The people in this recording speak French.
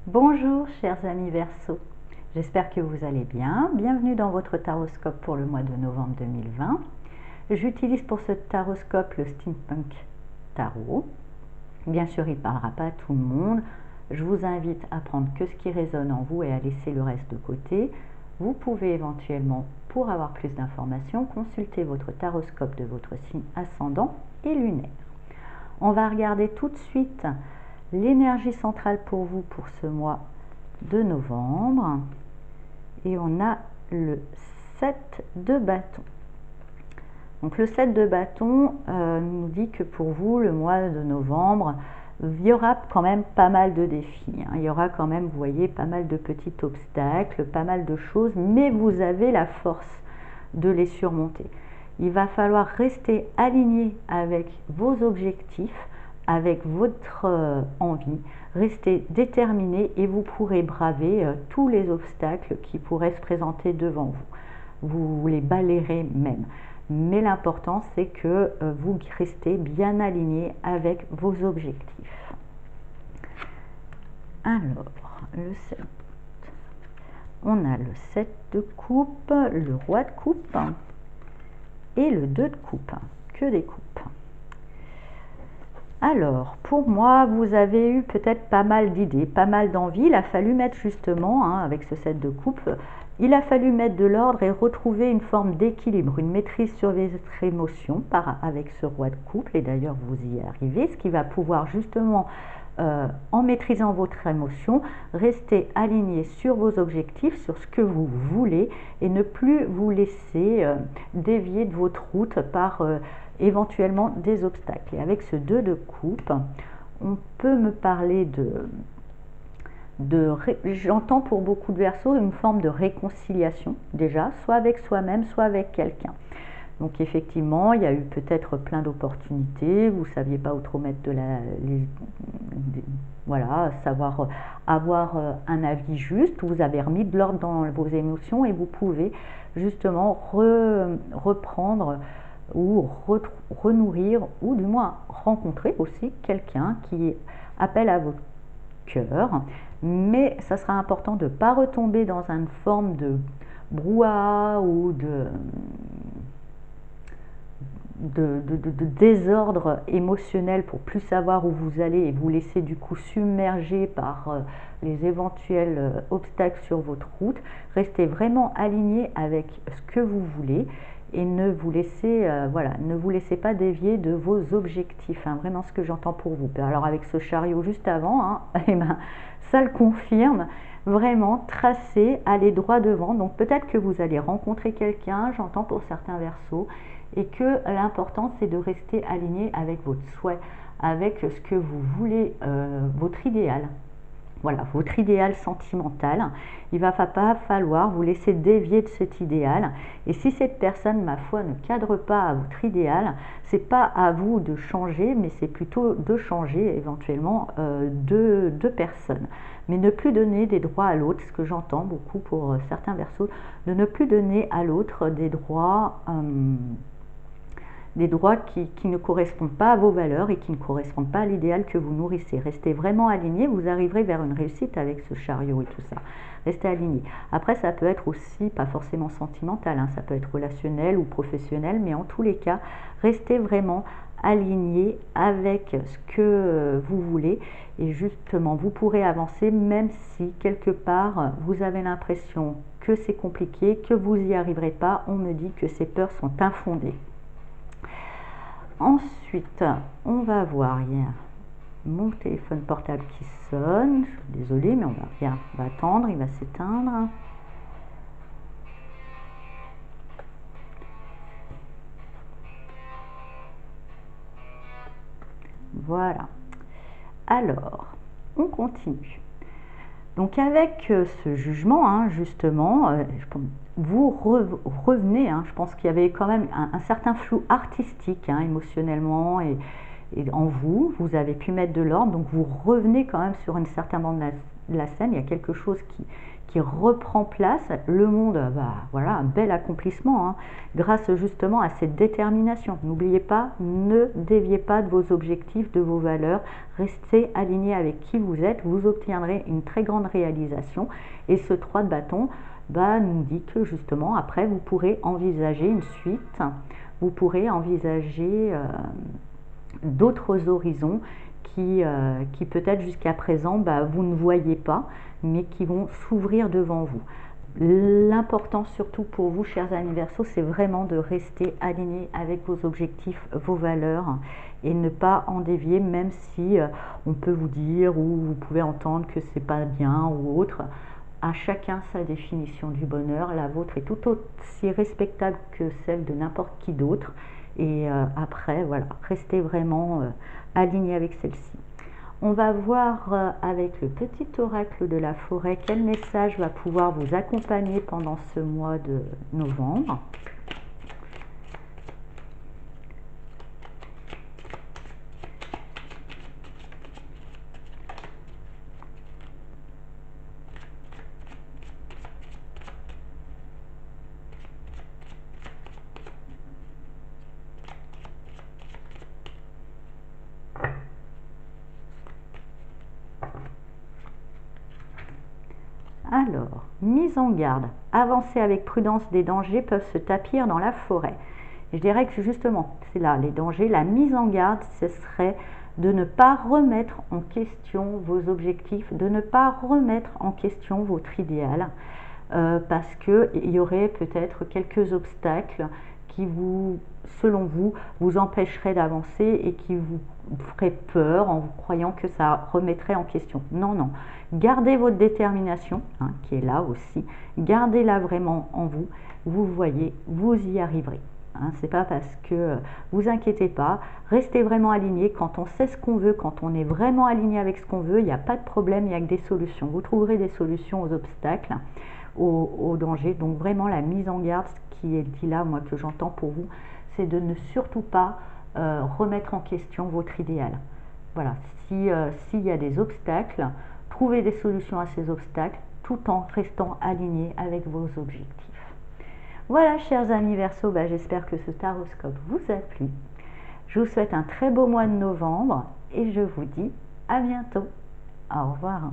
Bonjour chers amis Verseau, j'espère que vous allez bien. Bienvenue dans votre taroscope pour le mois de novembre 2020. J'utilise pour ce taroscope le Steampunk Tarot. Bien sûr, il ne parlera pas à tout le monde. Je vous invite à prendre que ce qui résonne en vous et à laisser le reste de côté. Vous pouvez éventuellement, pour avoir plus d'informations, consulter votre taroscope de votre signe ascendant et lunaire. On va regarder tout de suite l'énergie centrale pour vous pour ce mois de novembre. Et on a le 7 de bâton. Donc le 7 de bâton nous dit que pour vous, le mois de novembre, il y aura quand même pas mal de défis. Il y aura quand même, vous voyez, pas mal de petits obstacles, pas mal de choses, mais vous avez la force de les surmonter. Il va falloir rester aligné avec vos objectifs, avec votre envie, restez déterminé et vous pourrez braver tous les obstacles qui pourraient se présenter devant vous. Vous les balayerez même. Mais l'important, c'est que vous restez bien aligné avec vos objectifs. Alors, le 7. On a le 7 de coupe, le roi de coupe et le 2 de coupe. Que des coupes. Alors, pour moi, vous avez eu peut-être pas mal d'idées, pas mal d'envies. Il a fallu mettre justement, avec ce 7 de coupe, il a fallu mettre de l'ordre et retrouver une forme d'équilibre, une maîtrise sur votre émotion avec ce roi de couple. Et d'ailleurs, vous y arrivez, ce qui va pouvoir justement, en maîtrisant votre émotion, rester aligné sur vos objectifs, sur ce que vous voulez et ne plus vous laisser dévier de votre route par éventuellement des obstacles. Et avec ce 2 de coupe, on peut me parler j'entends pour beaucoup de Verseaux une forme de réconciliation déjà, soit avec soi-même, soit avec quelqu'un. Donc effectivement, il y a eu peut-être plein d'opportunités, vous ne saviez pas où trop mettre voilà, savoir avoir un avis juste, vous avez remis de l'ordre dans vos émotions et vous pouvez justement reprendre ou renourrir ou du moins rencontrer aussi quelqu'un qui appelle à votre cœur. Mais ça sera important de ne pas retomber dans une forme de brouhaha ou de désordre émotionnel pour plus savoir où vous allez et vous laisser du coup submerger par les éventuels obstacles sur votre route. Restez vraiment aligné avec ce que vous voulez et ne vous laissez, ne vous laissez pas dévier de vos objectifs, vraiment ce que j'entends pour vous. Alors avec ce chariot juste avant, ça le confirme, vraiment tracer, aller droit devant. Donc peut-être que vous allez rencontrer quelqu'un, j'entends pour certains Verseaux, et que l'important c'est de rester aligné avec votre souhait, avec ce que vous voulez, votre idéal. Voilà, votre idéal sentimental. Il ne va pas falloir vous laisser dévier de cet idéal. Et si cette personne, ma foi, ne cadre pas à votre idéal, c'est pas à vous de changer, mais c'est plutôt de changer éventuellement de personnes. Mais ne plus donner des droits à l'autre, ce que j'entends beaucoup pour certains Verseaux, de ne plus donner à l'autre des droits qui ne correspondent pas à vos valeurs et qui ne correspondent pas à l'idéal que vous nourrissez. Restez vraiment aligné, vous arriverez vers une réussite avec ce chariot et tout ça. Restez aligné. Après, ça peut être aussi, pas forcément sentimental, ça peut être relationnel ou professionnel, mais en tous les cas, restez vraiment aligné avec ce que vous voulez et justement, vous pourrez avancer même si quelque part, vous avez l'impression que c'est compliqué, que vous n'y arriverez pas. On me dit que ces peurs sont infondées. Ensuite, on va voir, il y a mon téléphone portable qui sonne. Je suis désolée, mais on va attendre, il va s'éteindre. Voilà. Alors, on continue. Donc avec ce jugement, justement, vous revenez, je pense qu'il y avait quand même un certain flou artistique, émotionnellement, et en vous, vous avez pu mettre de l'ordre, donc vous revenez quand même sur une certaine bande de la scène, il y a quelque chose qui reprend place, le monde, voilà, un bel accomplissement, hein, grâce justement à cette détermination. N'oubliez pas, ne déviez pas de vos objectifs, de vos valeurs, restez aligné avec qui vous êtes, vous obtiendrez une très grande réalisation, et ce 3 de bâton nous dit que justement, après, vous pourrez envisager une suite, vous pourrez envisager d'autres horizons qui peut-être jusqu'à présent vous ne voyez pas, mais qui vont s'ouvrir devant vous. L'important surtout pour vous, chers amis Verseaux, c'est vraiment de rester aligné avec vos objectifs, vos valeurs, et ne pas en dévier, même si on peut vous dire ou vous pouvez entendre que c'est pas bien ou autre. À chacun sa définition du bonheur, la vôtre est tout aussi respectable que celle de n'importe qui d'autre, et après voilà, restez vraiment aligné avec celle-ci. On va voir avec le petit oracle de la forêt quel message va pouvoir vous accompagner pendant ce mois de novembre. Alors, mise en garde. Avancer avec prudence, des dangers peuvent se tapir dans la forêt. Je dirais que justement, c'est là les dangers. La mise en garde, ce serait de ne pas remettre en question vos objectifs, de ne pas remettre en question votre idéal, parce qu'il y aurait peut-être quelques obstacles qui vous, selon vous, vous empêcheraient d'avancer et qui vous feraient peur en vous croyant que ça remettrait en question. Non, non. Gardez votre détermination, hein, qui est là aussi. Gardez-la vraiment en vous. Vous voyez, vous y arriverez. Hein, c'est pas parce que vous inquiétez pas, restez vraiment aligné. Quand on sait ce qu'on veut, quand on est vraiment aligné avec ce qu'on veut, il n'y a pas de problème, il n'y a que des solutions. Vous trouverez des solutions aux obstacles, aux dangers. Donc vraiment la mise en garde, ce qui est dit là, moi que j'entends pour vous, c'est de ne surtout pas remettre en question votre idéal. Voilà, s'il y a des obstacles, trouvez des solutions à ces obstacles tout en restant aligné avec vos objectifs. Voilà, chers amis Verseaux, j'espère que ce taroscope vous a plu. Je vous souhaite un très beau mois de novembre et je vous dis à bientôt. Au revoir.